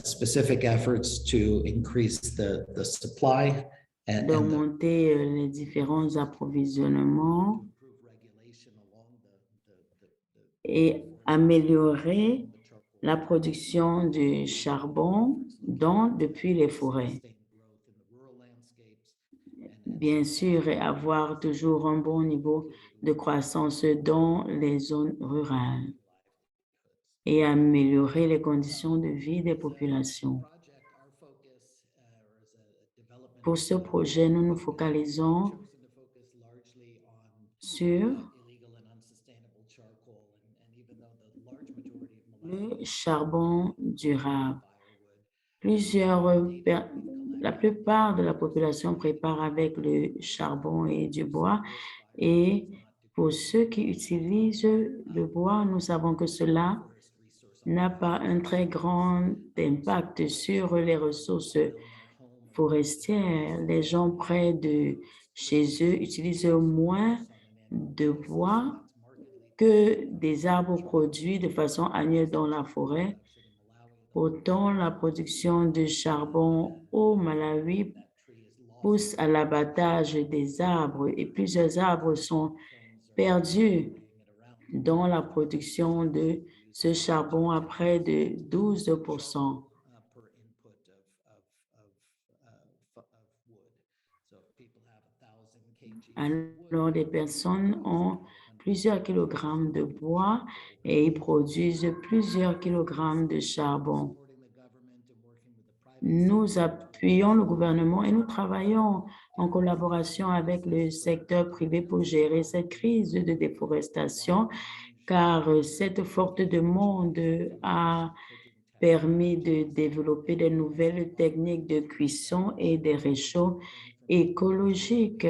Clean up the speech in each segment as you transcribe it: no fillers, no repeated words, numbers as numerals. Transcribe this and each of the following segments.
specific efforts to increase the supply and d'augmenter les différents approvisionnements et améliorer la production de charbon depuis les forêts. Bien sûr, et avoir toujours un bon niveau de croissance dans les zones rurales et améliorer les conditions de vie des populations. Pour ce projet, nous nous focalisons sur le charbon durable. La plupart de la population prépare avec le charbon et du bois. Et pour ceux qui utilisent le bois, nous savons que cela n'a pas un très grand impact sur les ressources forestières. Les gens près de chez eux utilisent moins de bois que des arbres produits de façon annuelle dans la forêt. Pourtant, la production de charbon au Malawi pousse à l'abattage des arbres et plusieurs arbres sont perdus dans la production de ce charbon à près de 12%. Alors, les personnes ont plusieurs kilogrammes de bois et ils produisent plusieurs kilogrammes de charbon. Nous appuyons le gouvernement et nous travaillons en collaboration avec le secteur privé pour gérer cette crise de déforestation, car cette forte demande a permis de développer de nouvelles techniques de cuisson et de réchaud écologiques.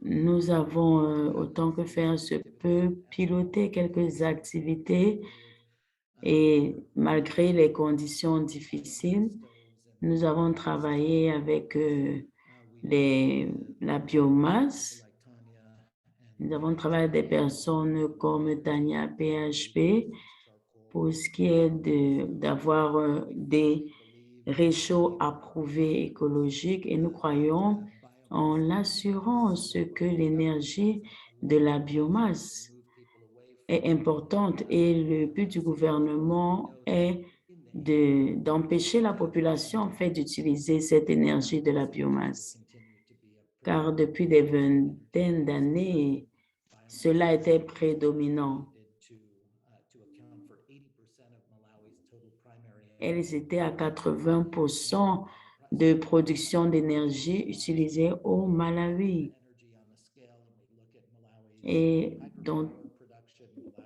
Nous avons, autant que faire se peut, piloté quelques activités et malgré les conditions difficiles, nous avons travaillé avec la biomasse. Nous avons travaillé avec des personnes comme Tania PHP pour ce qui est d'avoir des réchauds approuvés écologiques et nous croyons en l'assurance que l'énergie de la biomasse est importante et le but du gouvernement est d'empêcher la population en fait d'utiliser cette énergie de la biomasse. Car depuis des vingtaines d'années, cela était prédominant. Elles étaient à 80% de production d'énergie utilisée au Malawi. Et donc,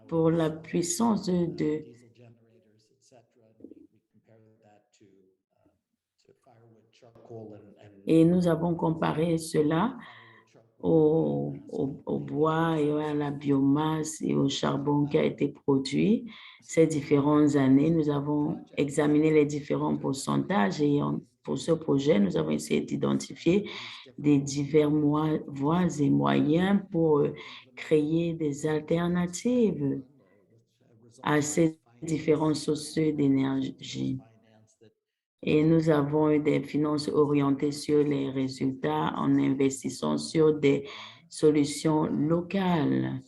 pour la puissance et nous avons comparé cela au bois et à la biomasse et au charbon qui a été produit ces différentes années. Nous avons examiné les différents pourcentages et pour ce projet, nous avons essayé d'identifier des divers voies et moyens pour créer des alternatives à ces différentes sources d'énergie. Et nous avons eu des finances orientées sur les résultats en investissant sur des solutions locales.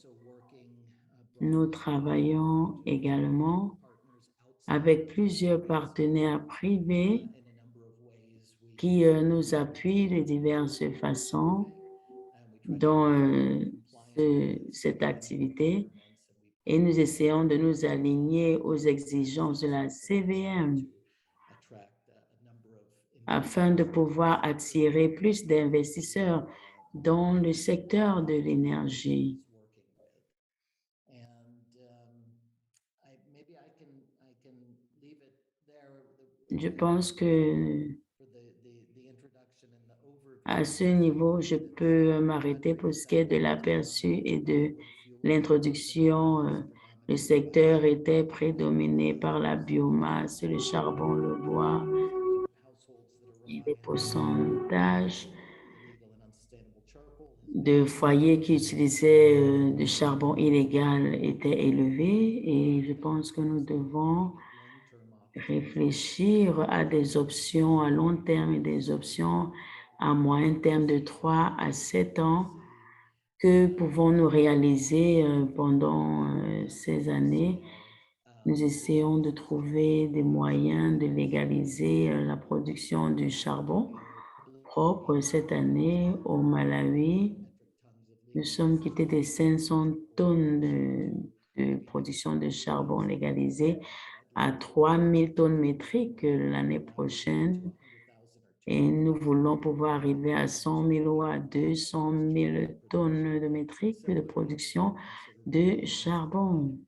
Nous travaillons également avec plusieurs partenaires privés qui nous appuient de diverses façons dans cette activité et nous essayons de nous aligner aux exigences de la CVM afin de pouvoir attirer plus d'investisseurs dans le secteur de l'énergie. Je pense que à ce niveau, je peux m'arrêter pour ce qui est de l'aperçu et de l'introduction. Le secteur était prédominé par la biomasse, le charbon, le bois et les pourcentages de foyers qui utilisaient du charbon illégal étaient élevés et je pense que nous devons réfléchir à des options à long terme et des options à moyen terme de 3 à 7 ans. Que pouvons-nous réaliser pendant ces années? Nous essayons de trouver des moyens de légaliser la production du charbon propre cette année au Malawi. Nous sommes quittés des 500 tonnes de production de charbon légalisée à 3000 tonnes métriques l'année prochaine. Et nous voulons pouvoir arriver à 100 000 ou à 200 000 tonnes de métriques de production de charbon.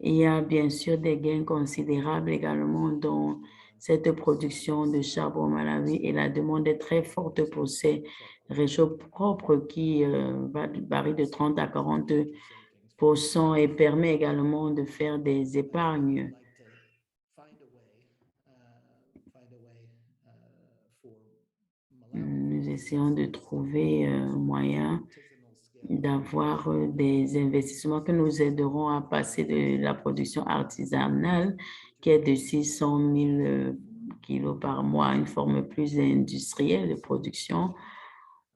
Il y a bien sûr des gains considérables également dans cette production de charbon au Malawi et la demande est très forte pour ces réchauds propres qui varient de 30 à 40% et permet également de faire des épargnes. Nous essayons de trouver un moyen d'avoir des investissements que nous aideront à passer de la production artisanale qui est de 600 000 kilos par mois à une forme plus industrielle de production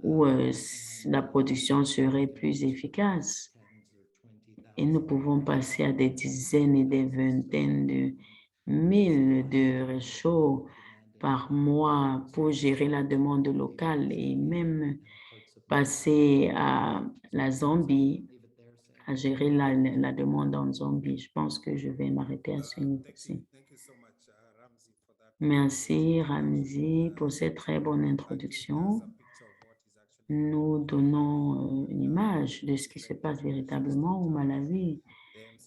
où la production serait plus efficace. Et nous pouvons passer à des dizaines et des vingtaines de mille de réchauds par mois pour gérer la demande locale et même passer à la Zambie, à gérer la demande en Zambie. Je pense que je vais m'arrêter à ce niveau-ci. Merci, Ramzi, pour cette très bonne introduction. Nous donnons une image de ce qui se passe véritablement au Malawi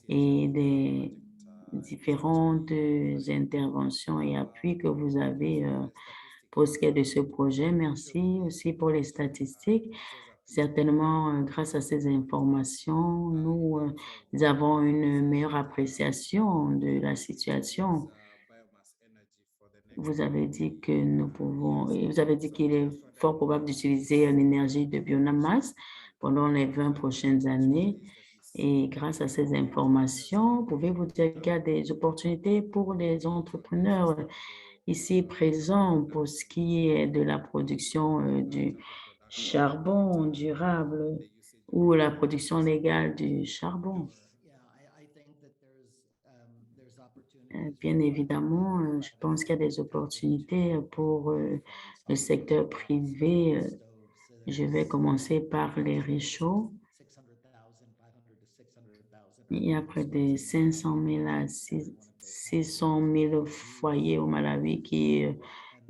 et des différentes interventions et appuis que vous avez pour ce qui est de ce projet. Merci aussi pour les statistiques. Certainement, grâce à ces informations, nous avons une meilleure appréciation de la situation. Vous avez dit que nous pouvons, vous avez dit qu'il est fort probable d'utiliser l'énergie de biomasse pendant les 20 prochaines années. Et grâce à ces informations, pouvez-vous dire qu'il y a des opportunités pour les entrepreneurs ici présents pour ce qui est de la production du charbon durable ou la production légale du charbon? Bien évidemment, je pense qu'il y a des opportunités pour le secteur privé. Je vais commencer par les réchauds. Il y a près de 500 000 à 600 000 foyers au Malawi qui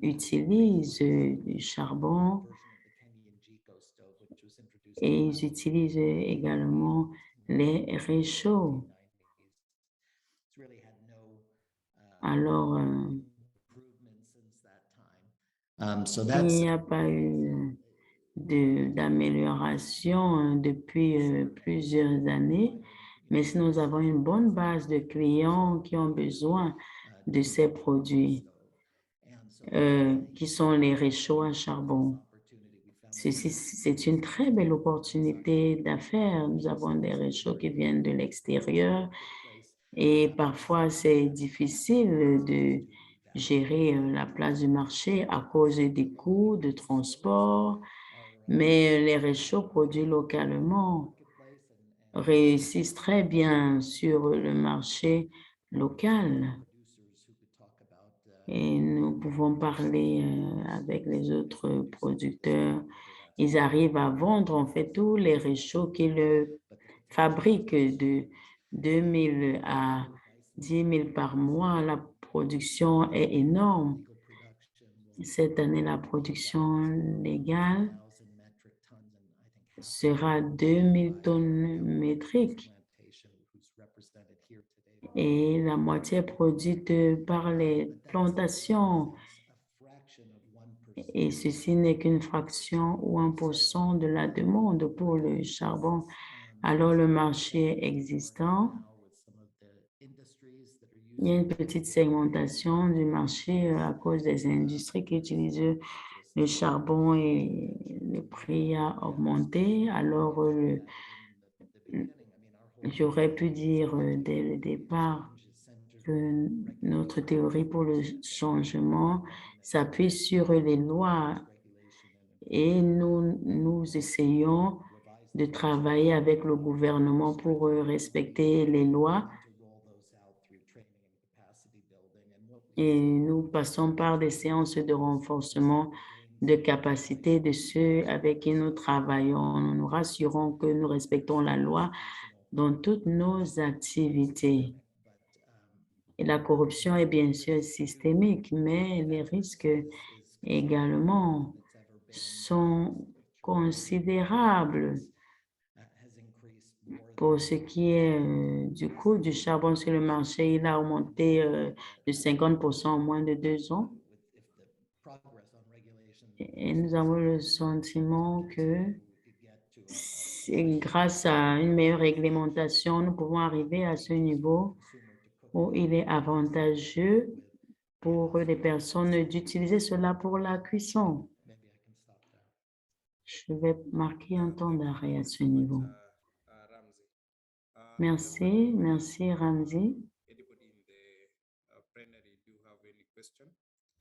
utilisent du charbon et ils utilisent également les réchauds. Alors, il n'y a pas eu d'amélioration depuis plusieurs années, mais si nous avons une bonne base de clients qui ont besoin de ces produits, qui sont les réchauds à charbon. C'est une très belle opportunité d'affaires. Nous avons des réchauds qui viennent de l'extérieur et parfois c'est difficile de gérer la place du marché à cause des coûts de transport, mais les réchauds produits localement réussissent très bien sur le marché local. Et nous pouvons parler avec les autres producteurs. Ils arrivent à vendre en fait tous les réchauds qu'ils fabriquent de 2 000 à 10 000 par mois. La production est énorme. Cette année, la production légale sera 2 000 tonnes métriques et la moitié est produite par les plantations. Et ceci n'est qu'une fraction ou 1% de la demande pour le charbon. Alors, le marché existant, il y a une petite segmentation du marché à cause des industries qui utilisent le charbon et le prix a augmenté. Alors, j'aurais pu dire dès le départ que notre théorie pour le changement s'appuie sur les lois et nous essayons de travailler avec le gouvernement pour respecter les lois et nous passons par des séances de renforcement de capacité de ceux avec qui nous travaillons. Nous nous rassurons que nous respectons la loi dans toutes nos activités. Et la corruption est bien sûr systémique, mais les risques également sont considérables. Pour ce qui est du coût du charbon sur le marché, il a augmenté de 50% en moins de 2 ans. Et nous avons le sentiment que grâce à une meilleure réglementation, nous pouvons arriver à ce niveau où il est avantageux pour les personnes d'utiliser cela pour la cuisson. Je vais marquer un temps d'arrêt à ce niveau. Merci, merci Ramzi.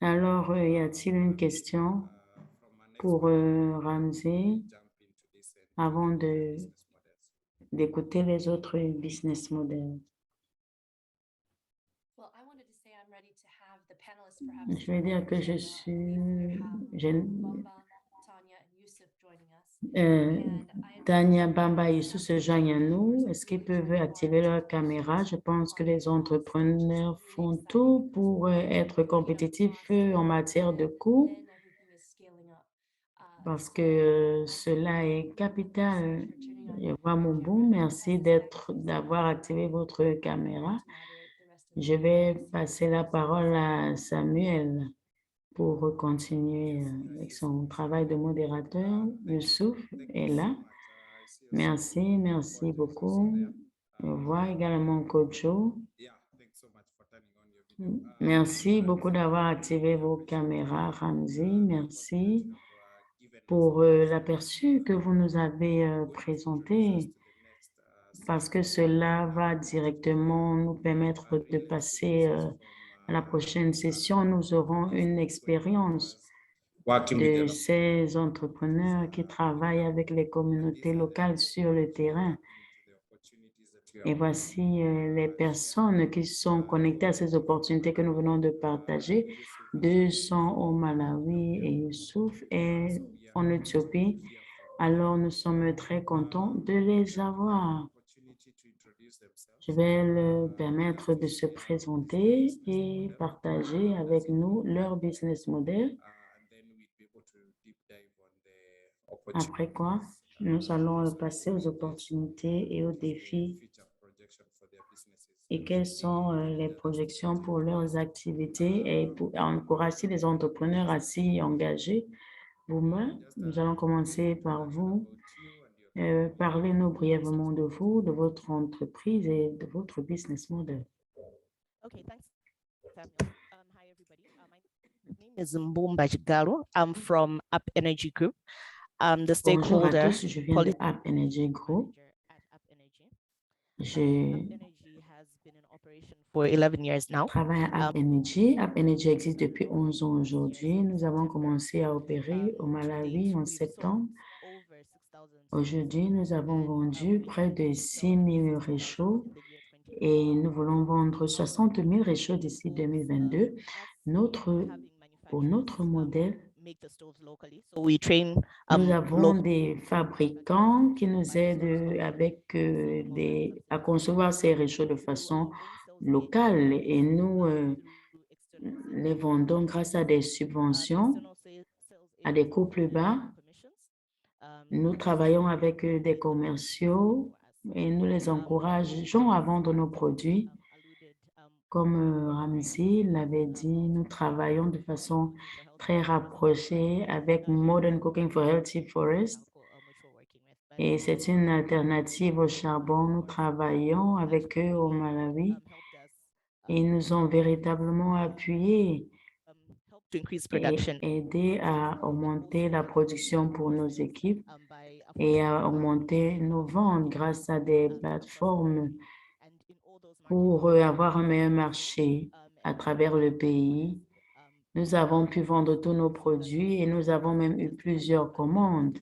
Alors, y a-t-il une question pour Ramzi avant d'écouter les autres business models? Je vais dire que je suis... Tania, Bamba et Youssou se joignent à nous. Est-ce qu'ils peuvent activer leur caméra? Je pense que les entrepreneurs font tout pour être compétitifs en matière de coûts parce que cela est capital. Je vois mon bon, merci d'avoir activé votre caméra. Je vais passer la parole à Samuel pour continuer avec son travail de modérateur. Youssouf est là. Merci, merci beaucoup. Je vois également Kojo. Merci beaucoup d'avoir activé vos caméras, Ramzi. Merci pour l'aperçu que vous nous avez présenté parce que cela va directement nous permettre de passer à la prochaine session. Nous aurons une expérience de ces entrepreneurs qui travaillent avec les communautés locales sur le terrain. Et voici les personnes qui sont connectées à ces opportunités que nous venons de partager. 2 sont au Malawi et Youssouf est en Éthiopie. Alors, nous sommes très contents de les avoir. Je vais leur permettre de se présenter et partager avec nous leur business model. Après quoi, nous allons passer aux opportunités et aux défis et quelles sont les projections pour leurs activités et pour encourager les entrepreneurs à s'y engager. Bouma, nous allons commencer par vous. Parlez-nous brièvement de vous, de votre entreprise et de votre business model. Okay, thanks, Samuel. Hi, everybody. My name is Mbumba Jigaro. I'm from Up Energy Group. I'm the Bonjour à stakeholder tous, je viens de Up Energy Group. Je for 11 years now. travaille à Up Energy. Up Energy existe depuis 11 ans aujourd'hui. Nous avons commencé à opérer au Malawi en septembre. Aujourd'hui, nous avons vendu près de 6 000 réchauds et nous voulons vendre 60 000 réchauds d'ici 2022. Pour notre modèle, nous avons des fabricants qui nous aident à concevoir ces réchauds de façon locale et nous les vendons grâce à des subventions à des coûts plus bas. Nous travaillons avec des commerciaux et nous les encourageons à vendre nos produits. Comme Ramzi l'avait dit, nous travaillons de façon très rapprochée avec Modern Cooking for Healthy Forest et c'est une alternative au charbon. Nous travaillons avec eux au Malawi et ils nous ont véritablement appuyés et aidé à augmenter la production pour nos équipes et à augmenter nos ventes grâce à des plateformes pour avoir un meilleur marché à travers le pays. Nous avons pu vendre tous nos produits et nous avons même eu plusieurs commandes.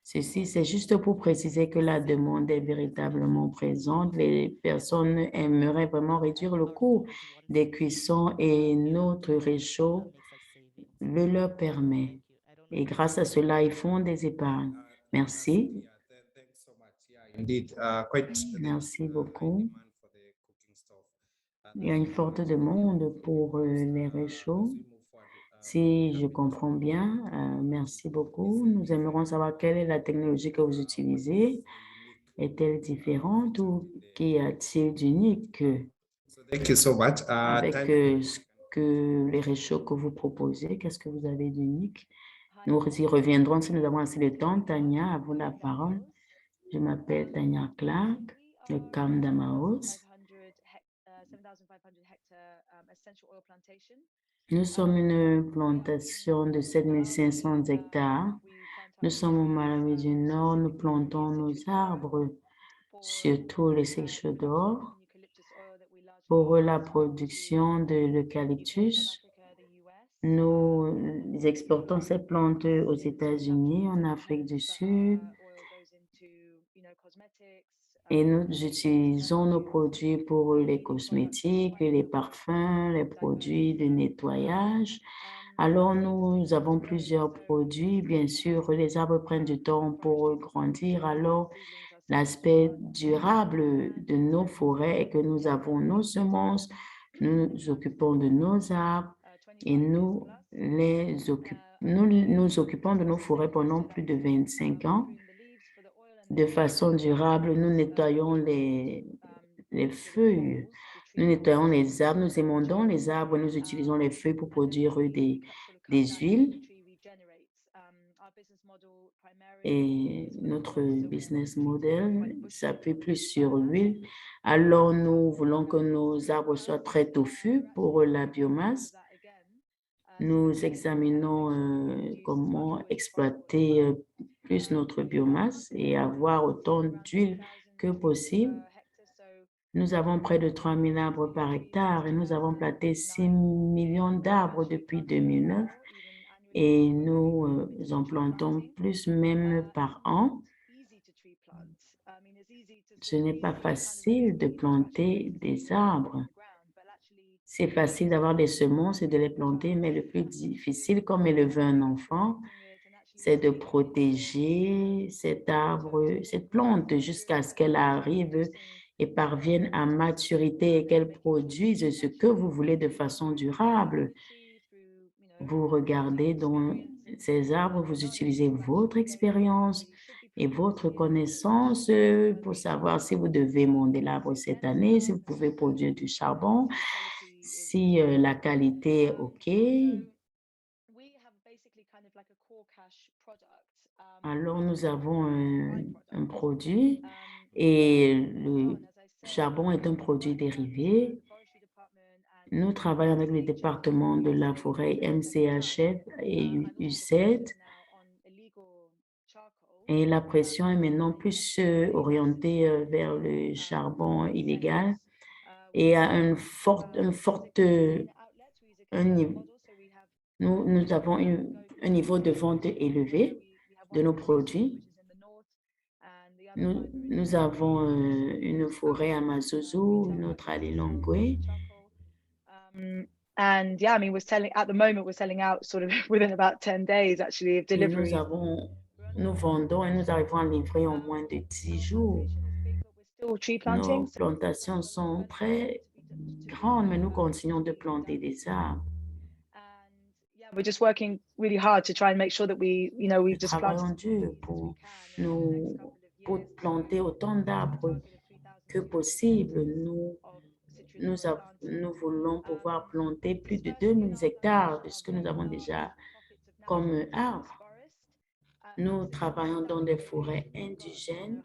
Ceci, c'est juste pour préciser que la demande est véritablement présente. Les personnes aimeraient vraiment réduire le coût des cuissons et notre réchaud le leur permet. Et grâce à cela, ils font des épargnes. Merci. Indeed, Merci beaucoup. Il y a une forte demande pour les réchauds. Si je comprends bien, merci beaucoup. Nous aimerions savoir quelle est la technologie que vous utilisez. Est-elle différente ou qu'y a-t-il d'unique Thank you so much. avec ce que les réchauds que vous proposez? Qu'est-ce que vous avez d'unique? Nous y reviendrons si nous avons assez de temps. Tania, à vous la parole. Je m'appelle Tania Clark, de Cam Damaos. Nous sommes une plantation de 7500 hectares. Nous sommes au Malawi du Nord. Nous plantons nos arbres sur tous les sécheurs d'or pour la production de l'eucalyptus. Nous exportons ces plantes aux États-Unis, en Afrique du Sud, et nous utilisons nos produits pour les cosmétiques, les parfums, les produits de nettoyage. Alors, nous avons plusieurs produits. Bien sûr, les arbres prennent du temps pour grandir. Alors, l'aspect durable de nos forêts est que nous avons nos semences, nous nous occupons de nos arbres et nous nous occupons de nos forêts pendant plus de 25 ans. De façon durable, nous nettoyons les feuilles, nous nettoyons les arbres, nous émondons les arbres, nous utilisons les feuilles pour produire des huiles. Et notre business model s'appuie plus sur l'huile. Alors, nous voulons que nos arbres soient très touffus pour la biomasse. Nous examinons comment exploiter plus notre biomasse et avoir autant d'huile que possible. Nous avons près de 3000 arbres par hectare et nous avons planté 6 millions d'arbres depuis 2009 et nous en plantons plus même par an. Ce n'est pas facile de planter des arbres. C'est facile d'avoir des semences et de les planter, mais le plus difficile, comme élever un enfant, c'est de protéger cet arbre, cette plante jusqu'à ce qu'elle arrive et parvienne à maturité et qu'elle produise ce que vous voulez de façon durable. Vous regardez dans ces arbres, vous utilisez votre expérience et votre connaissance pour savoir si vous devez monter l'arbre cette année, si vous pouvez produire du charbon, si la qualité est OK. Alors, nous avons un produit et le charbon est un produit dérivé. Nous travaillons avec les départements de la forêt MCHF et UCED. Et la pression est maintenant plus orientée vers le charbon illégal et à nous avons un niveau de vente élevé de nos produits. Nous avons une forêt à Mazuzu, une autre à Lilongwe. And yeah, I mean, at the moment, we're selling out sort of within about 10 days actually of delivery. Nous vendons et nous arrivons à livrer en moins de 10 jours. Nos plantations sont très grandes, mais nous continuons de planter des arbres. We're just working really hard to try and make sure that we've just planted. Dur pour planter autant d'arbres que possible. Nous voulons pouvoir planter plus de 2000 hectares de ce que nous avons déjà comme arbres. Nous travaillons dans des forêts indigènes.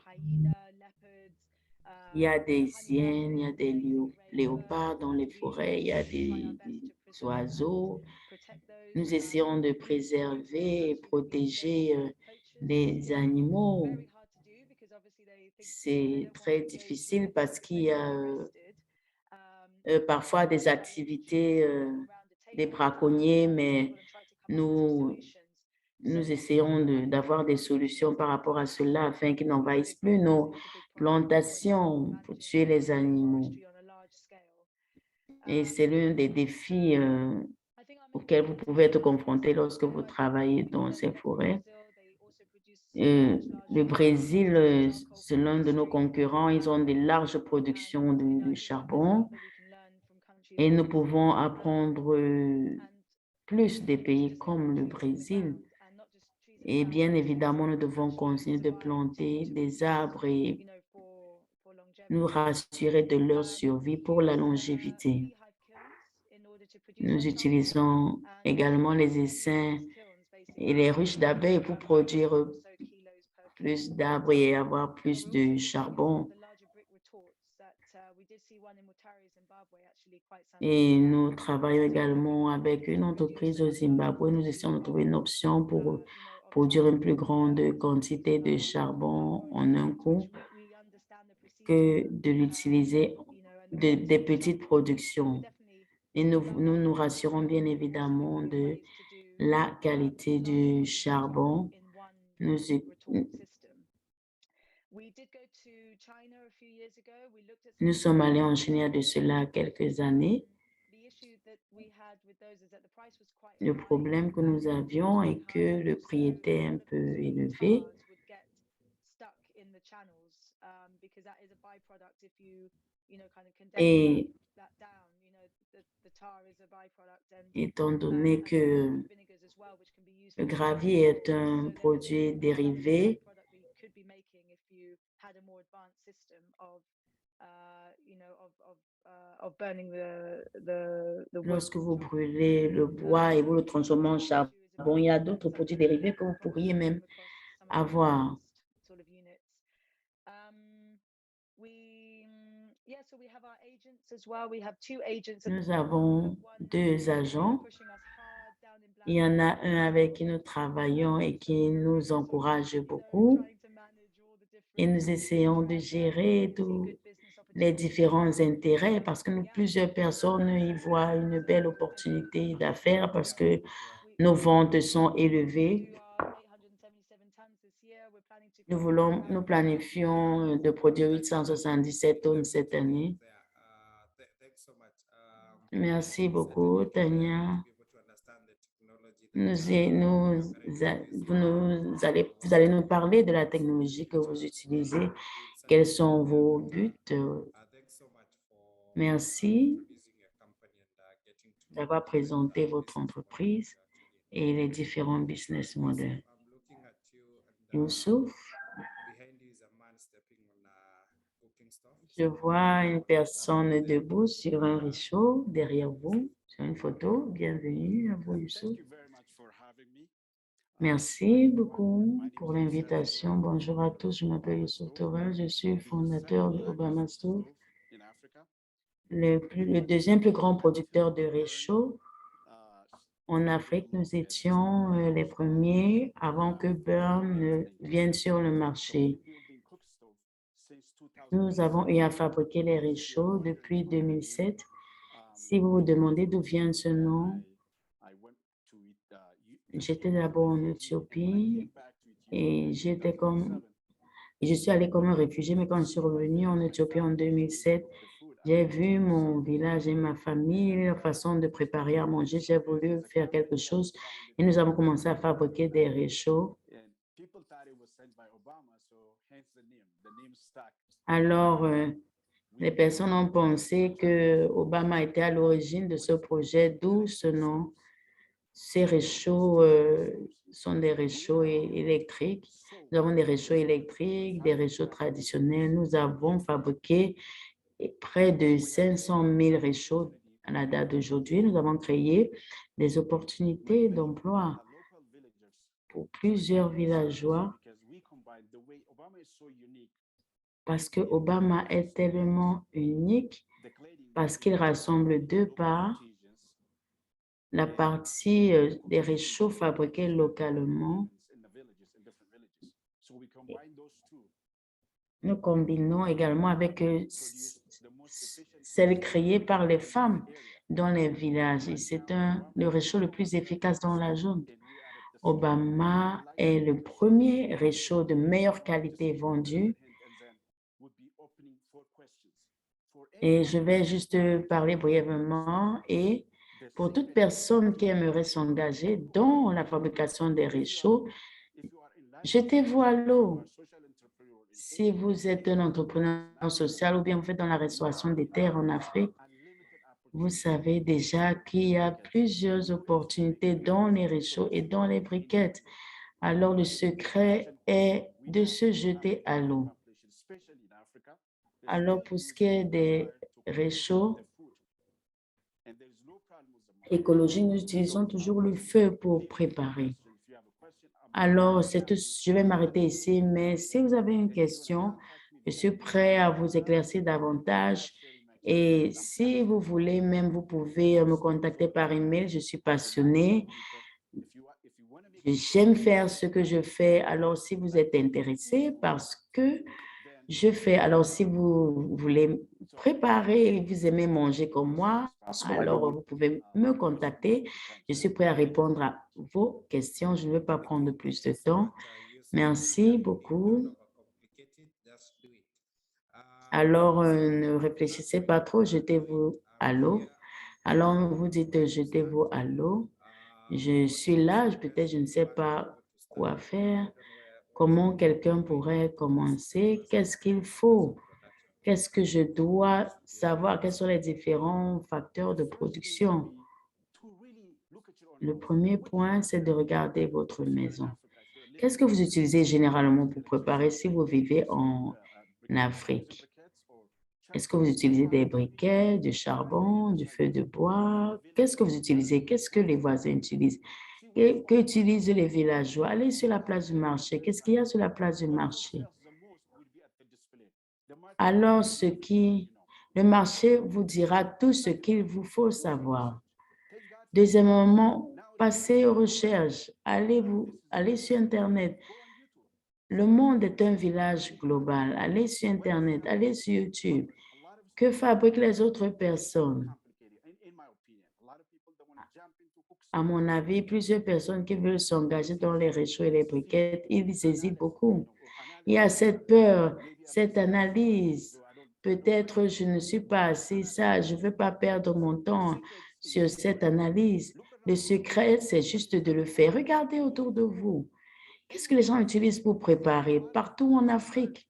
Il y a des hyènes, il y a des léopards dans les forêts, il y a des oiseaux. Nous essayons de préserver et protéger les animaux. C'est très difficile parce qu'il y a parfois des activités des braconniers, mais nous essayons d'avoir des solutions par rapport à cela afin qu'ils n'envahissent plus nos plantations pour tuer les animaux. Et c'est l'un des défis auxquels vous pouvez être confrontés lorsque vous travaillez dans ces forêts. Le Brésil, c'est l'un de nos concurrents. Ils ont de larges productions de charbon et nous pouvons apprendre plus des pays comme le Brésil. Et bien évidemment, nous devons continuer de planter des arbres et nous rassurer de leur survie pour la longévité. Nous utilisons également les essaims et les ruches d'abeilles pour produire plus d'arbres et avoir plus de charbon. Et nous travaillons également avec une entreprise au Zimbabwe. Nous essayons de trouver une option pour produire une plus grande quantité de charbon en un coup que de l'utiliser des petites productions. Et nous rassurons bien évidemment de la qualité du charbon. Nous sommes allés en Chine il y a de cela quelques années. Le problème que nous avions est que le prix était un peu élevé. Et étant donné que le gravier est un produit dérivé, lorsque vous brûlez le bois et vous le transformez en charbon, il y a d'autres produits dérivés que vous pourriez même avoir. Nous avons 2 agents. Il y en a un avec qui nous travaillons et qui nous encourage beaucoup. Et nous essayons de gérer tous les différents intérêts parce que plusieurs personnes y voient une belle opportunité d'affaires parce que nos ventes sont élevées. Nous planifions de produire 877 tonnes cette année. Merci beaucoup, Tania. Vous allez nous parler de la technologie que vous utilisez. Quels sont vos buts? Merci d'avoir présenté votre entreprise et les différents business models. Youssouf, je vois une personne debout sur un réchaud derrière vous, sur une photo. Bienvenue à vous, Youssouf. Merci beaucoup pour l'invitation. Bonjour à tous, je m'appelle Youssouf Torres, je suis fondateur de Obama Stove, le deuxième plus grand producteur de réchaud en Afrique. Nous étions les premiers avant que Burn ne vienne sur le marché. Nous avons eu à fabriquer les réchauds depuis 2007. Si vous vous demandez d'où vient ce nom, j'étais d'abord en Éthiopie et je suis allée comme un réfugié, mais quand je suis revenue en Éthiopie en 2007, j'ai vu mon village et ma famille, la façon de préparer à manger. J'ai voulu faire quelque chose et nous avons commencé à fabriquer des réchauds. Alors, les personnes ont pensé que Obama était à l'origine de ce projet, d'où ce nom. Ces réchauds sont des réchauds électriques. Nous avons des réchauds électriques, des réchauds traditionnels. Nous avons fabriqué près de 500 000 réchauds à la date d'aujourd'hui. Nous avons créé des opportunités d'emploi pour plusieurs villageois parce que Obama est tellement unique, parce qu'il rassemble 2 parts, la partie des réchauds fabriqués localement. Nous combinons également avec celle créée par les femmes dans les villages. Et c'est le réchaud le plus efficace dans la zone. Obama est le premier réchaud de meilleure qualité vendu. Et je vais juste parler brièvement. Et pour toute personne qui aimerait s'engager dans la fabrication des réchauds, jetez-vous à l'eau. Si vous êtes un entrepreneur social ou bien vous faites dans la restauration des terres en Afrique, vous savez déjà qu'il y a plusieurs opportunités dans les réchauds et dans les briquettes. Alors, le secret est de se jeter à l'eau. Alors, pour ce qui est des réchauds écologiques, nous utilisons toujours le feu pour préparer. Alors, je vais m'arrêter ici, mais si vous avez une question, je suis prêt à vous éclaircir davantage. Et si vous voulez, même vous pouvez me contacter par email. Je suis passionnée. J'aime faire ce que je fais. Alors, si vous êtes intéressé par ce que je fais, alors si vous voulez préparer et vous aimez manger comme moi, alors vous pouvez me contacter. Je suis prêt à répondre à vos questions. Je ne vais pas prendre plus de temps. Merci beaucoup. Alors, ne réfléchissez pas trop, jetez-vous à l'eau. Alors, vous dites jetez-vous à l'eau. Je suis là, peut-être je ne sais pas quoi faire. Comment quelqu'un pourrait commencer? Qu'est-ce qu'il faut? Qu'est-ce que je dois savoir? Quels sont les différents facteurs de production? Le premier point, c'est de regarder votre maison. Qu'est-ce que vous utilisez généralement pour préparer si vous vivez en Afrique? Est-ce que vous utilisez des briquets, du charbon, du feu de bois? Qu'est-ce que vous utilisez? Qu'est-ce que les voisins utilisent? Qu'utilisent les villageois? Allez sur la place du marché. Qu'est-ce qu'il y a sur la place du marché? Alors, le marché vous dira tout ce qu'il vous faut savoir. Deuxièmement, passez aux recherches. Allez sur Internet. Le monde est un village global. Allez sur Internet, allez sur YouTube. Que fabriquent les autres personnes? À mon avis, plusieurs personnes qui veulent s'engager dans les réchauds et les briquettes, ils hésitent beaucoup. Il y a cette peur, cette analyse. Peut-être je ne suis pas assez sage, je ne veux pas perdre mon temps sur cette analyse. Le secret, c'est juste de le faire. Regardez autour de vous. Qu'est-ce que les gens utilisent pour préparer? Partout en Afrique,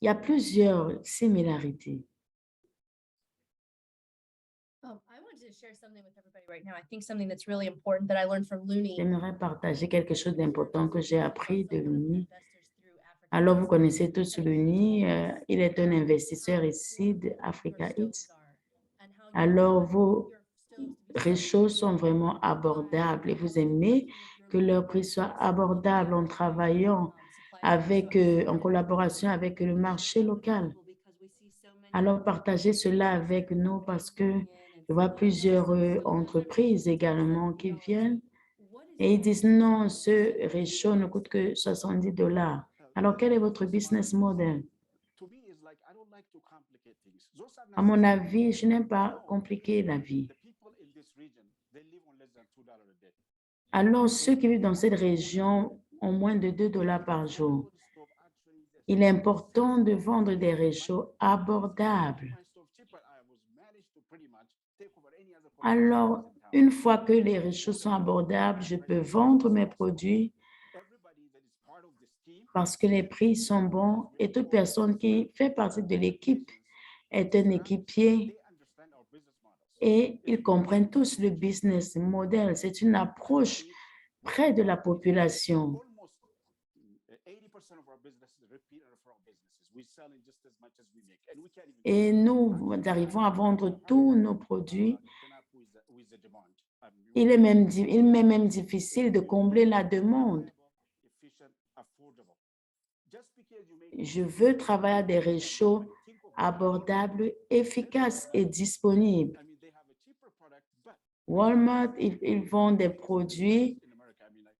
il y a plusieurs similarités. J'aimerais partager quelque chose d'important que j'ai appris de Looney. Alors, vous connaissez tous Looney. Il est un investisseur ici d'Africa X. Alors, vos réchauds sont vraiment abordables et vous aimez que leur prix soit abordable en travaillant en collaboration avec le marché local. Alors, partagez cela avec nous parce que je vois plusieurs entreprises également qui viennent et ils disent non, ce réchaud ne coûte que 70 $. Alors, quel est votre business model? À mon avis, je n'aime pas compliquer la vie. Alors, ceux qui vivent dans cette région ont moins de 2 $ par jour. Il est important de vendre des réchauds abordables. Alors, une fois que les réchauds sont abordables, je peux vendre mes produits parce que les prix sont bons et toute personne qui fait partie de l'équipe est un équipier et ils comprennent tous le business model. C'est une approche près de la population. Et nous arrivons à vendre tous nos produits. Il m'est même difficile de combler la demande. Je veux travailler à des réchauds abordables, efficaces et disponibles. Walmart, ils vendent des produits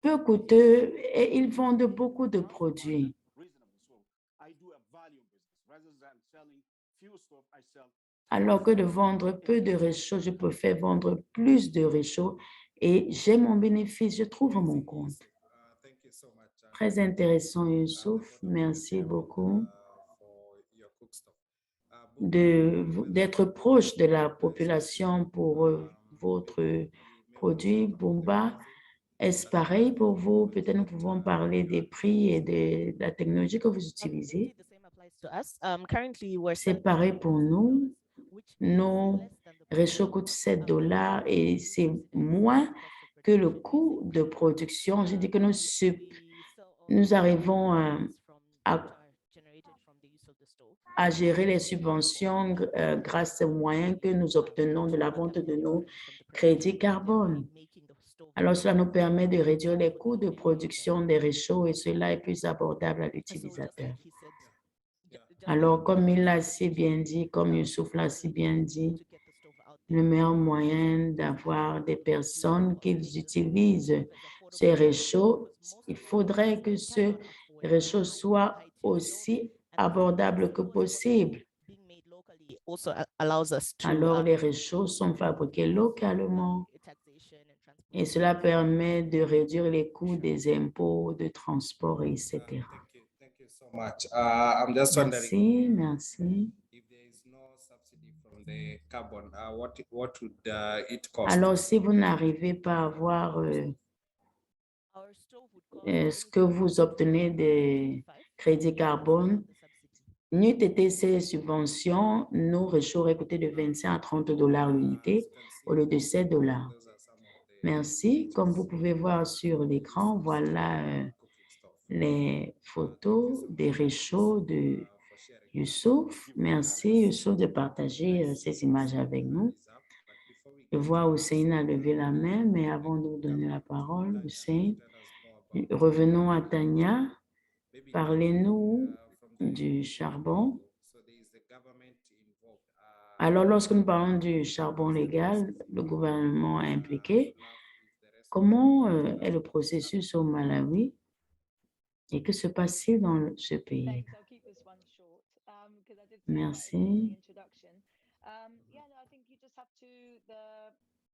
peu coûteux et ils vendent beaucoup de produits. Alors que de vendre peu de réchaud, je préfère vendre plus de réchaud et j'ai mon bénéfice, je trouve mon compte. Thank you so much. Très intéressant, Youssouf. Merci beaucoup For your cook stuff. Bumba, d'être proche de la population pour votre produit. Bumba, est-ce pareil pour vous? Peut-être nous pouvons parler des prix et de la technologie que vous utilisez. Indeed, the same applies to us. Currently, we're C'est selling pareil pour nous. which is Nos less than the réchauds coûtent 7 $ et c'est moins que le coût de production. Je dis que nous arrivons à gérer les subventions grâce aux moyens que nous obtenons de la vente de nos crédits carbone. Alors, cela nous permet de réduire les coûts de production des réchauds et cela est plus abordable à l'utilisateur. Alors, comme il l'a si bien dit, comme Youssouf l'a si bien dit, le meilleur moyen d'avoir des personnes qui utilisent ces réchauds, il faudrait que ce réchaud soit aussi abordable que possible. Alors, les réchauds sont fabriqués localement et cela permet de réduire les coûts des impôts, de transport, etc. Thank you so much. I'm just wondering Merci. if there is no subsidy from the carbon, what would it cost? Alors, si vous n'arrivez pas à avoir ce que vous obtenez des crédits carbone, n'eût été ces subventions, nos réchauds auraient coûté de 25 à 30 $ l'unité au lieu de 7 $. Those are some of the Merci. Comme vous pouvez voir sur l'écran, voilà cooking stuff les photos des réchauds de for sharing. Youssouf. Merci Youssouf de partager ces images avec nous. But before we Je vois Hussein a levé la main, mais avant de vous donner la parole, Hussein, tell us more about revenons à Tania. maybe Parlez-nous from du charbon. so there is the government involved. Alors, lorsque nous parlons du charbon légal, le gouvernement est impliqué. Comment est le processus au Malawi et que se passe-t-il dans ce pays? Thanks. I'll keep this one short, 'cause I did say quite a bit in Merci. the introduction. Yeah, no, I think you just have to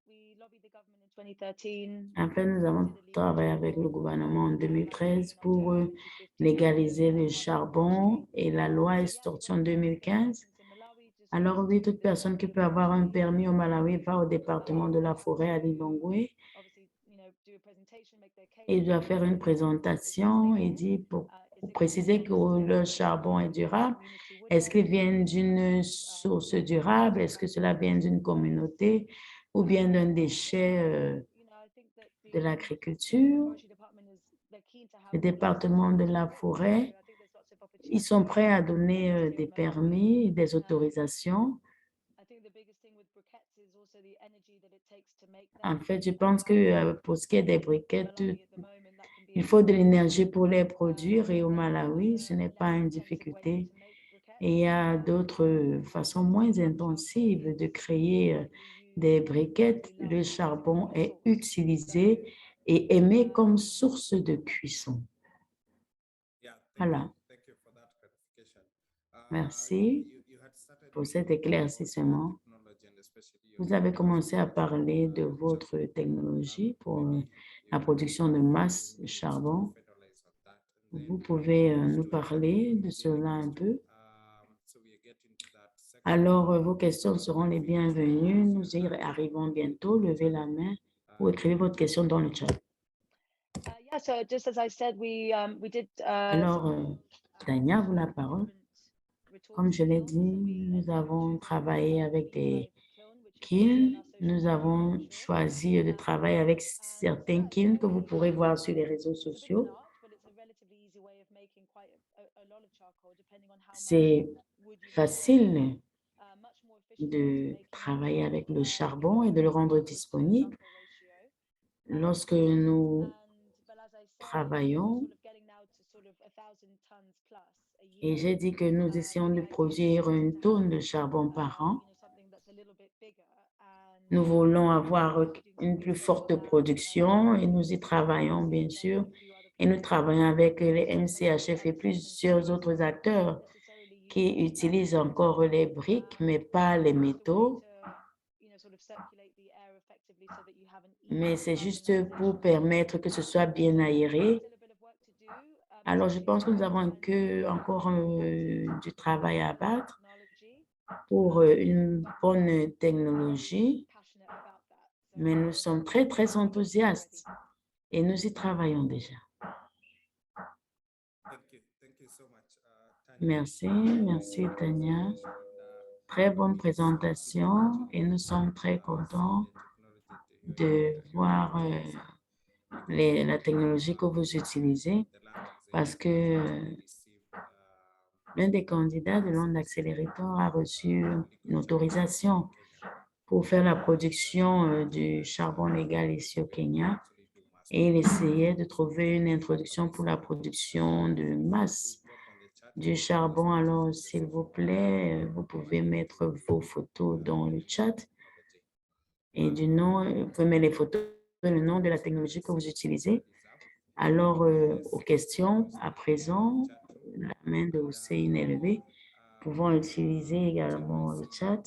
we lobbied the government in 2013. En fait, nous avons travaillé avec le gouvernement en 2013 pour légaliser le charbon et la loi est sortie en 2015. Alors oui, toute personne qui peut avoir un permis au Malawi va au département de la forêt à Lilongwe et doit faire une présentation et dit pour préciser que le charbon est durable. Est-ce qu'il vient d'une source durable? Est-ce que cela vient d'une communauté ou bien d'un déchet de l'agriculture? Le département de la forêt, ils sont prêts à donner des permis, des autorisations. En fait, je pense que pour ce qui est des briquettes, il faut de l'énergie pour les produire et au Malawi, ce n'est pas une difficulté. Et il y a d'autres façons moins intensives de créer des briquettes. Le charbon est utilisé et émis comme source de cuisson. Voilà. Merci pour cet éclaircissement. Vous avez commencé à parler de votre technologie pour la production de masse de charbon. Vous pouvez nous parler de cela un peu? Alors, vos questions seront les bienvenues. Nous y arrivons bientôt. Levez la main ou écrivez votre question dans le chat. Yeah, so just as I said, we did. Alors, Tania, vous la parole. Comme je l'ai dit, nous avons travaillé avec des kilns. Nous avons choisi de travailler avec certains kilns que vous pourrez voir sur les réseaux sociaux. C'est facile de travailler avec le charbon et de le rendre disponible. Lorsque nous travaillons, et j'ai dit que nous essayons de produire 1 tonne de charbon par an. Nous voulons avoir une plus forte production et nous y travaillons, bien sûr. Et nous travaillons avec les MCHF et plusieurs autres acteurs. qui utilisent encore les briques, mais pas les métaux. Mais c'est juste pour permettre que ce soit bien aéré. Alors, je pense que nous avons encore du travail à abattre pour une bonne technologie, mais nous sommes très, très enthousiastes et nous y travaillons déjà. Thank you so much, Tanya. Merci Tania. Très bonne présentation et nous sommes très contents de voir la technologie que vous utilisez parce que l'un des candidats de l'onde accélérateur a reçu une autorisation pour faire la production du charbon légal ici au Kenya et il essayait de trouver une introduction pour la production de masse du charbon. Alors, s'il vous plaît, vous pouvez mettre vos photos dans le chat et du nom, vous pouvez mettre les photos et le nom de la technologie que vous utilisez. Alors, aux questions, à présent, la main de Hussein est levée. Nous pouvons utiliser également le chat.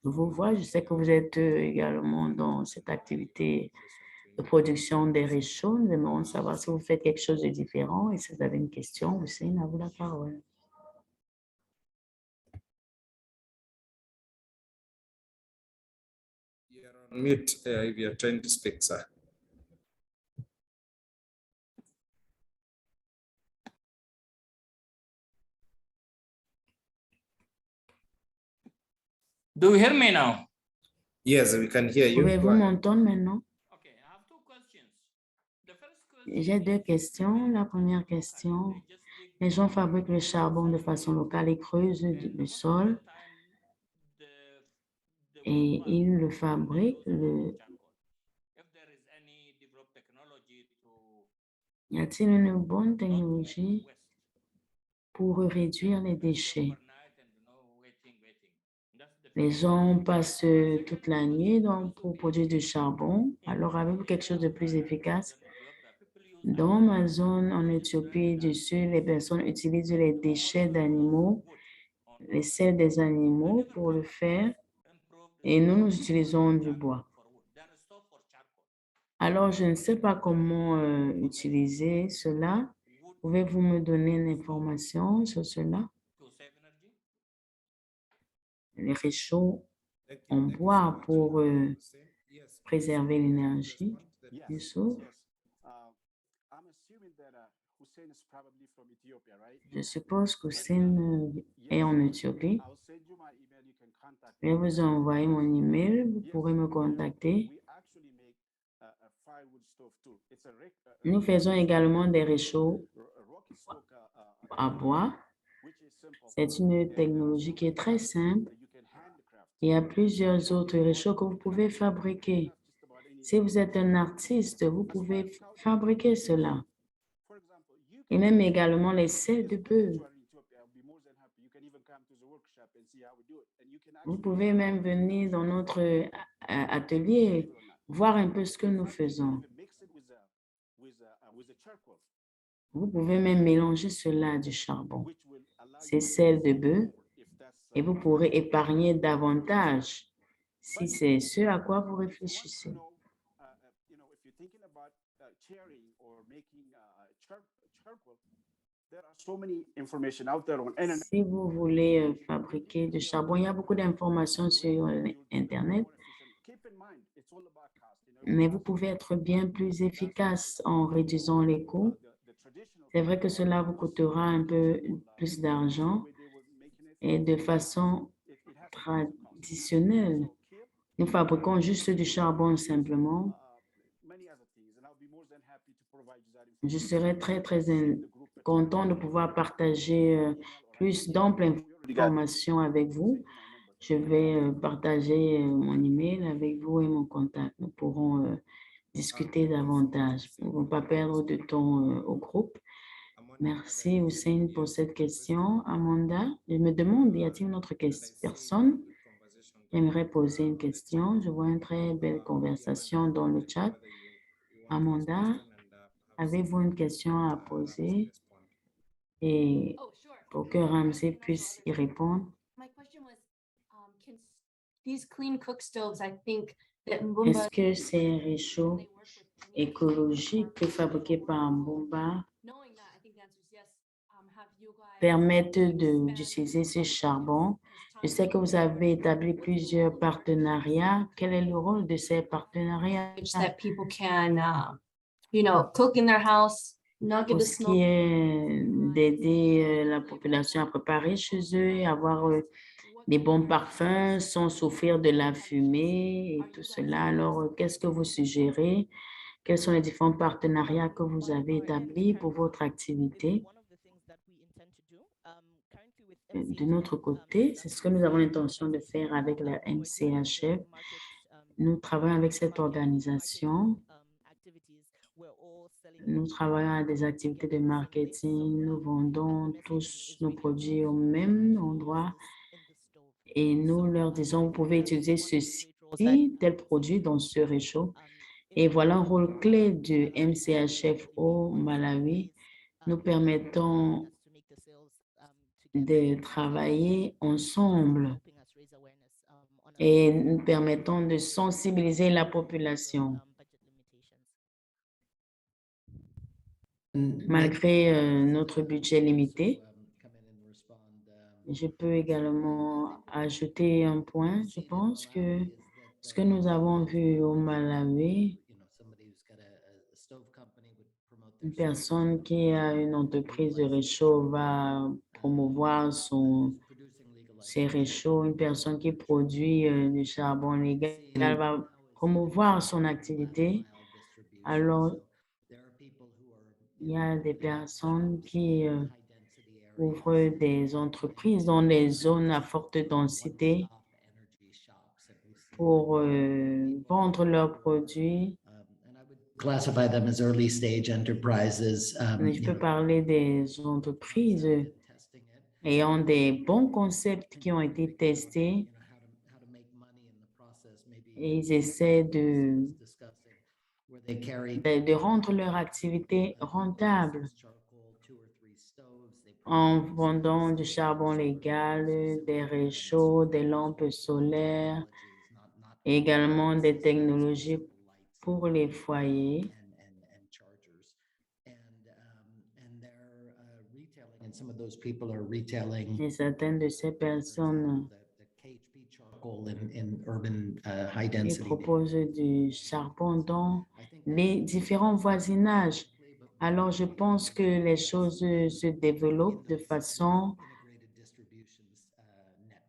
Je vous vois, je sais que vous êtes également dans cette activité de production des réchauds. Nous aimerions savoir si vous faites quelque chose de différent et si vous avez une question, Hussein, à vous la parole. You're on mute if you're trying to speak, sir. Do you hear me now? Yes, we can hear you. Pouvez-vous Go ahead. m'entendre maintenant? Okay, I have two questions. The first question J'ai deux is, questions. La première question, they just dig les gens fabriquent le charbon de façon locale et creusent le sol et ils le fabriquent. Y a-t-il une bonne technologie pour réduire les déchets? Les gens passent toute la nuit pour produire du charbon. Alors, avez-vous quelque chose de plus efficace? Dans ma zone en Éthiopie du Sud, les personnes utilisent les déchets d'animaux, les selles des animaux pour le faire et nous utilisons du bois. Alors, je ne sais pas comment utiliser cela. Pouvez-vous me donner une information sur cela? Les réchauds en bois pour préserver l'énergie. Youssouf? Je suppose que Hussein est en Éthiopie. Je vais vous envoyer mon email. Vous pourrez me contacter. Nous faisons également des réchauds à bois. C'est une technologie qui est très simple. Il y a plusieurs autres réchauds que vous pouvez fabriquer. Si vous êtes un artiste, vous pouvez fabriquer cela. Et même également les selles de bœuf. Vous pouvez même venir dans notre atelier, voir un peu ce que nous faisons. Vous pouvez même mélanger cela du charbon. C'est celle de bœuf et vous pourrez épargner davantage si c'est ce à quoi vous réfléchissez. Si vous voulez fabriquer du charbon, il y a beaucoup d'informations sur Internet, mais vous pouvez être bien plus efficace en réduisant les coûts. C'est vrai que cela vous coûtera un peu plus d'argent et de façon traditionnelle. Nous fabriquons juste du charbon simplement. Je serais très, très content de pouvoir partager plus d'amples informations avec vous. Je vais partager mon email avec vous et mon contact. Nous pourrons discuter davantage. Nous ne pouvons pas perdre de temps au groupe. Merci Hussein pour cette question. Amanda, je me demande, y a-t-il une autre personne qui aimerait poser une question? Je vois une très belle conversation dans le chat. Amanda, avez-vous une question à poser? Et Oh, sure. pour que Ramsey puisse y répondre, My question was, can these clean cook stoves, I think that est-ce Mbumba, que ces réchauds they work with any écologiques fabriqués par Mbumba knowing that, I think the answer is yes. Have you guys permettent expanded d'utiliser ce on charbon? this Je sais que vous avez établi plusieurs partenariats. Quel est le rôle de ces partenariats that people can, cook in their house, not get pour the ce smoke? qui est d'aider la population à préparer chez eux et avoir des bons parfums sans souffrir de la fumée et tout cela? Alors, qu'est-ce que vous suggérez? Quels sont les différents partenariats que vous avez établis pour votre activité? De notre côté, c'est ce que nous avons l'intention de faire avec la MCHF. Nous travaillons avec cette organisation. Nous travaillons à des activités de marketing. Nous vendons tous nos produits au même endroit. Et nous leur disons, vous pouvez utiliser ceci, tel produit dans ce réchaud. Et voilà un rôle clé du MCHF au Malawi. Nous permettons de travailler ensemble et nous permettons de sensibiliser la population. Malgré notre budget limité, je peux également ajouter un point. Je pense que ce que nous avons vu au Malawi, une personne qui a une entreprise de réchaud va promouvoir ses réchauds. Une personne qui produit du charbon légal va promouvoir son activité. Alors, il y a des personnes qui ouvrent des entreprises dans les zones à forte densité pour vendre leurs produits. Classify them as early stage enterprises. Je peux parler des entreprises ayant des bons concepts qui ont été testés et ils essaient de rendre leur activité rentable en vendant du charbon légal, des réchauds, des lampes solaires, et également des technologies pour les foyers. Et certaines de ces personnes ils proposent du charbon dans les différents voisinages. Alors, je pense que les choses se développent de façon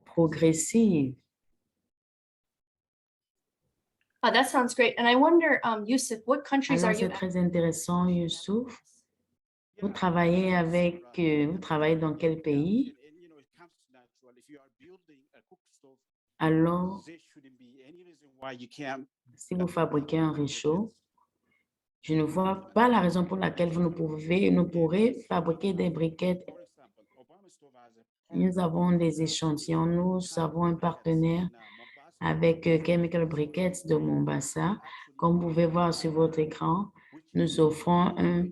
progressive. Oh, that sounds great. And I wonder, Yusuf, what countries are Alors, you c'est très intéressant, Youssouf. Vous travaillez dans quel pays? Alors, si vous fabriquez un réchaud, je ne vois pas la raison pour laquelle vous ne pourrez fabriquer des briquettes. Nous avons des échantillons. Nous avons un partenaire avec Chemical Briquettes de Mombasa. Comme vous pouvez voir sur votre écran, nous offrons un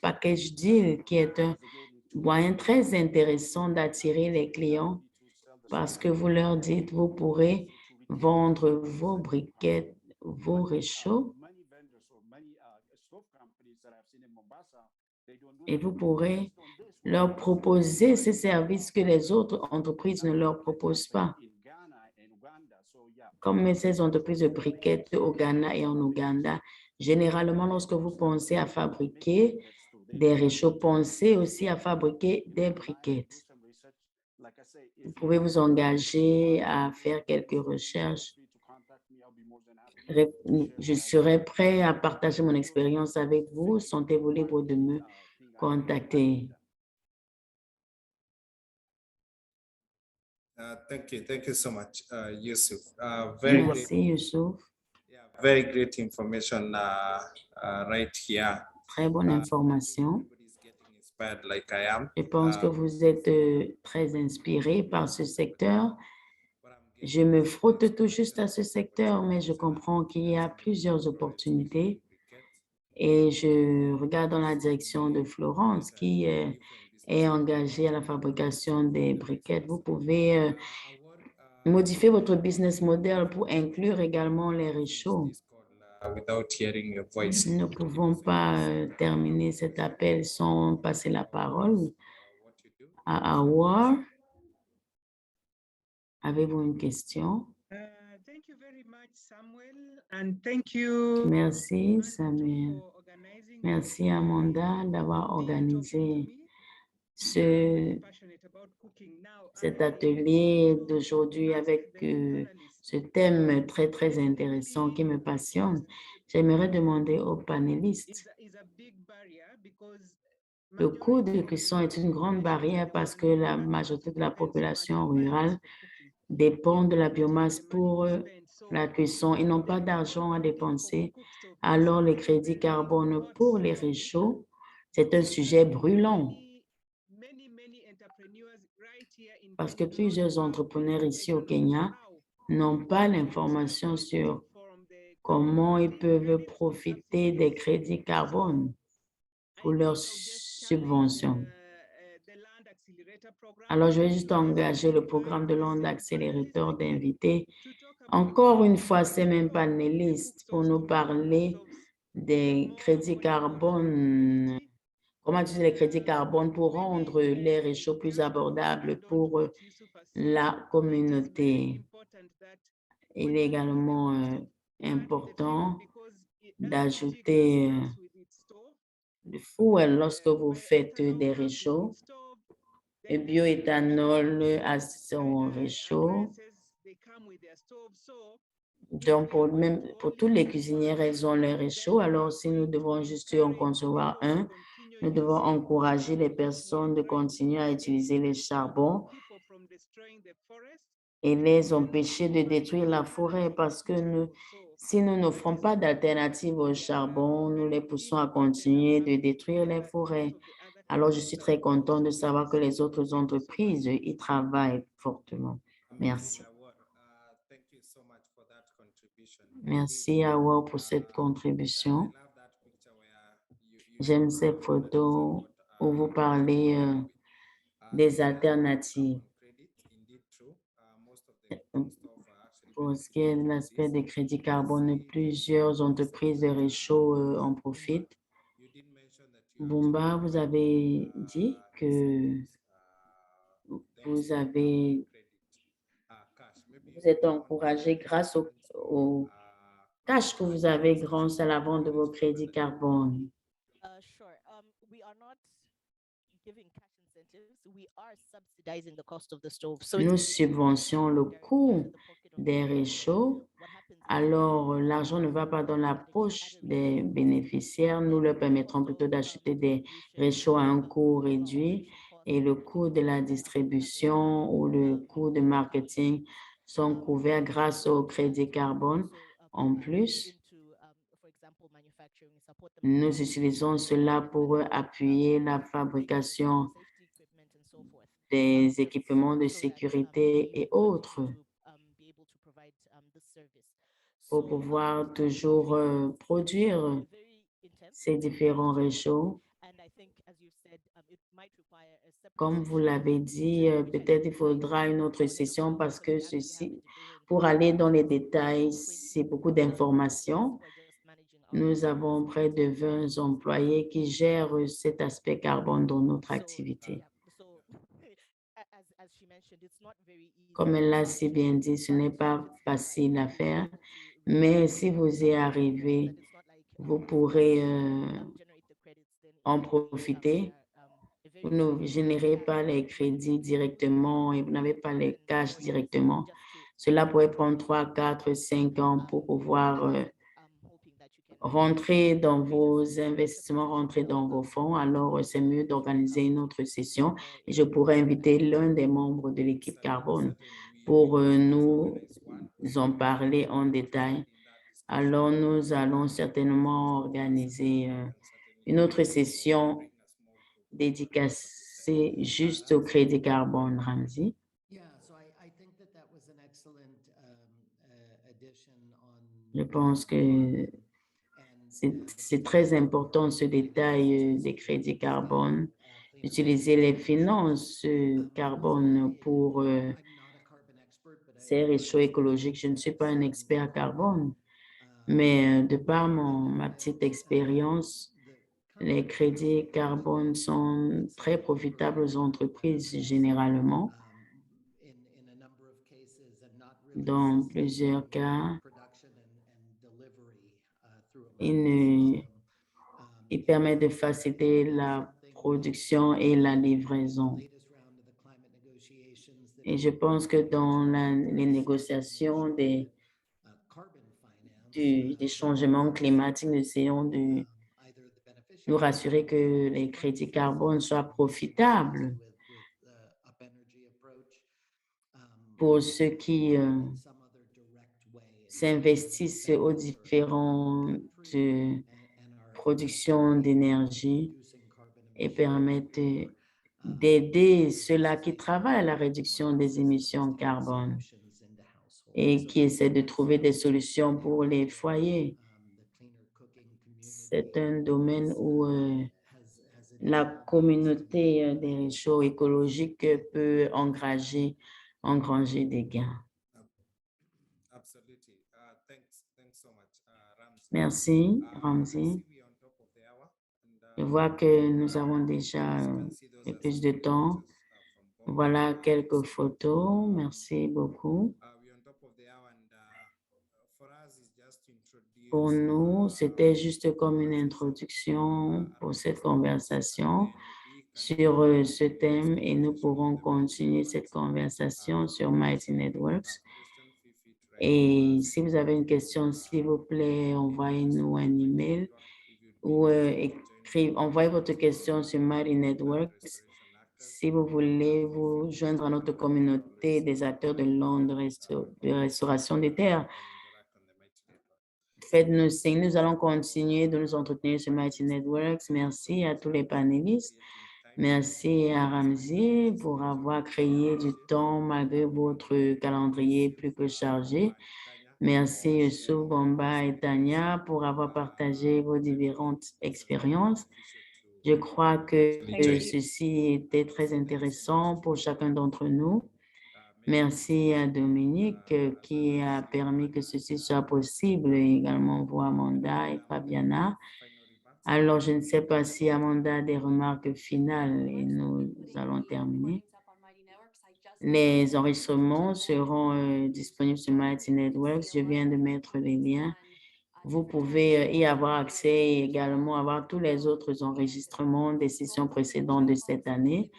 package deal qui est un moyen très intéressant d'attirer les clients parce que vous leur dites, vous pourrez vendre vos briquettes, vos réchauds et vous pourrez leur proposer ces services que les autres entreprises ne leur proposent pas. Comme ces entreprises de briquettes au Ghana et en Ouganda, généralement, lorsque vous pensez à fabriquer des réchauds, pensez aussi à fabriquer des briquettes. Vous pouvez vous engager à faire quelques recherches. Je serai prêt à partager mon expérience avec vous. Sentez-vous libre de me contacter. Thank you so much, Yusuf. Merci, Youssouf. Very great information right here. Très bonne information. Everybody's getting inspired like I am. Je pense que vous êtes très inspiré par ce secteur. Je me frotte tout juste à ce secteur, mais je comprends qu'il y a plusieurs opportunités et je regarde dans la direction de Florence qui est engagé à la fabrication des briquettes. Vous pouvez Our modifier votre business model pour inclure également les réchauds. this call without hearing your voice. Nous ne pouvons pas terminer cet appel sans passer la parole What you do? à Awar. Avez-vous une question? Thank you very much, Samuel, and thank you. Merci, Samuel. for organizing Merci, this, Amanda, d'avoir day organisé talking to me. ce, Passionate about cooking. Now, cet I atelier also d'aujourd'hui ask avec the panelists, ce thème très, très intéressant qui me passionne. J'aimerais demander aux panélistes, is a big barrier because le coût de majority cuisson of est une grande barrière parce que la majorité de la depends so much population on biomass rurale for cooking. dépend de la biomasse The money pour we spend. So la cuisson. Ils n'ont pas the d'argent à cooking for dépenser. cookstove Alors, is les very, crédits very carbone hot pour les topic. réchauds, c'est un sujet brûlant Many entrepreneurs right here in parce que Kenya do not plusieurs have entrepreneurs ici au information on Kenya how n'ont pas they can l'information sur benefit from the comment ils peuvent credits or profiter des subsidies. crédits carbone pour I leurs think I'll just challenge subventions. the Land Accelerator Program Alors, je vais to juste just engager le invite programme de the l'onde same accélérateur panelists d'inviter to talk about encore une how fois we ces mêmes transform the panélistes pour cookstoves nous to make parler cookstoves des more crédits affordable for the carbone, community. comment utiliser les crédits carbone pour Maybe, rendre les réchauds plus just to abordables add on to pour what Yusuf has said, la it is very communauté. important that Il when est we build the également cookstove, add the fuel important because d'ajouter comes with its store. du fuel lorsque vous faites Bioethanol des comes with réchauds. its store. Le Then bioéthanol a son réchaud. appliances, they come with their stove. So Donc, pour tous les cuisinières, elles ont leur réchaud. Alors, si nous devons juste en concevoir un, nous devons encourager les personnes de continuer à utiliser les charbons et les empêcher de détruire la forêt parce que si nous n'offrons pas d'alternative au charbon, nous les poussons à continuer de détruire les forêts. Alors, je suis très content de savoir que les autres entreprises y travaillent fortement. Merci. Thank you so much for that contribution. Merci à Wow pour cette contribution. J'aime ces photos où vous parlez des alternatives. Pour ce qui est de l'aspect des crédits carbone, plusieurs entreprises de réchaud en profitent. Bumba, vous avez dit que vous êtes encouragé grâce au cash que vous avez grâce à la vente de vos crédits carbone. Sure. We are not giving cash incentives. We are subsidizing the cost of the stove. So Nous subventionnons le coût des réchauds. Alors, l'argent ne va pas dans la poche des bénéficiaires. Nous leur permettrons plutôt d'acheter des réchauds à un coût réduit et le coût de la distribution ou le coût de marketing sont couverts grâce au crédit carbone. En plus, nous utilisons cela pour appuyer la fabrication des équipements de sécurité et autres pour pouvoir toujours produire ces différents réchauds. Comme vous l'avez dit, peut-être il faudra une autre session parce que pour aller dans les détails, c'est beaucoup d'informations. Nous avons près de 20 employés qui gèrent cet aspect carbone dans notre activité. Comme elle l'a si bien dit, ce n'est pas facile à faire, mais si vous y arrivez, vous pourrez en profiter. Vous ne générez pas les crédits directement et vous n'avez pas les cash directement. Cela pourrait prendre 3, 4, 5 ans pour pouvoir rentrer dans vos investissements, rentrer dans vos fonds. Alors, c'est mieux d'organiser une autre session et je pourrais inviter l'un des membres de l'équipe carbone pour nous en parler en détail. Alors, nous allons certainement organiser une autre session dédicacée juste au crédit carbone, Ramzi. Je pense que c'est très important ce détail des crédits carbone utiliser les finances carbone pour ces réchauds écologiques. Je ne suis pas un expert carbone, mais de par ma petite expérience, les crédits carbone sont très profitables aux entreprises généralement. Dans plusieurs cas, ils permettent de faciliter la production et la livraison. Et je pense que dans les négociations des changements climatiques, nous essayons de nous rassurer que les crédits carbone soient profitables pour ceux qui s'investissent aux différentes productions d'énergie et permettent d'aider ceux-là qui travaillent à la réduction des émissions carbone et qui essaient de trouver des solutions pour les foyers. C'est un domaine où la communauté des réchauds écologiques peut engranger des gains. Absolutely. Thanks so much, Ramsey. Merci, Ramsey. Je vois que nous avons déjà plus de temps. Voilà quelques photos. Merci beaucoup. Pour nous, c'était juste comme une introduction pour cette conversation sur ce thème et nous pourrons continuer cette conversation sur Mighty Networks. Et si vous avez une question, s'il vous plaît, envoyez-nous un email ou envoyez votre question sur Mighty Networks. Si vous voulez vous joindre à notre communauté des acteurs de Londres de restauration des terres, faites-nous signe. Nous allons continuer de nous entretenir sur Mighty Networks. Merci à tous les panélistes. Merci à Ramsey pour avoir créé du temps malgré votre calendrier plus que chargé. Merci Youssouf, Bomba et Tania pour avoir partagé vos différentes expériences. Je crois que ceci était très intéressant pour chacun d'entre nous. Merci à Dominique qui a permis que ceci soit possible, et également vous, Amanda et Fabiana. Alors, je ne sais pas si Amanda a des remarques finales et nous allons terminer. Les enregistrements seront disponibles sur Mighty Networks. Je viens de mettre les liens. Vous pouvez y avoir accès et également avoir tous les autres enregistrements des sessions précédentes de cette année.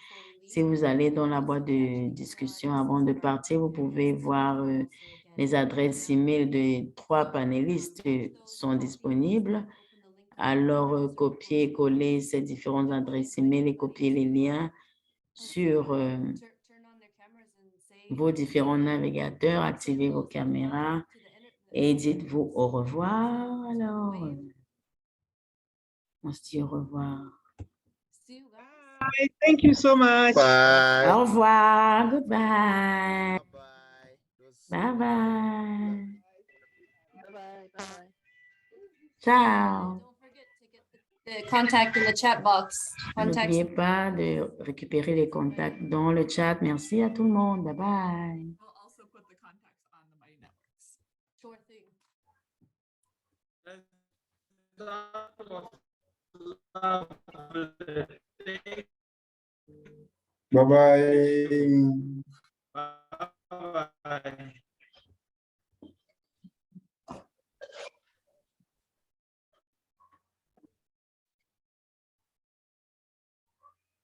Si vous allez dans la boîte de discussion avant de partir, vous pouvez voir les adresses email de 3 panélistes sont disponibles. Alors, copier, coller ces différentes adresses email et copier les liens sur vos différents navigateurs, activez vos caméras et dites-vous au revoir. Alors, on se dit au revoir. Bye. Thank you so much. Bye. Au revoir. Goodbye. Bye. Bye bye. Bye-bye. Ciao. Don't forget to get the contact in the chat box. Contact. N'oubliez pas de récupérer les contacts dans le chat. Merci à tout le monde. Bye bye. We'll also put the contacts on the Mighty Networks. Sure thing. Bye-bye. Bye.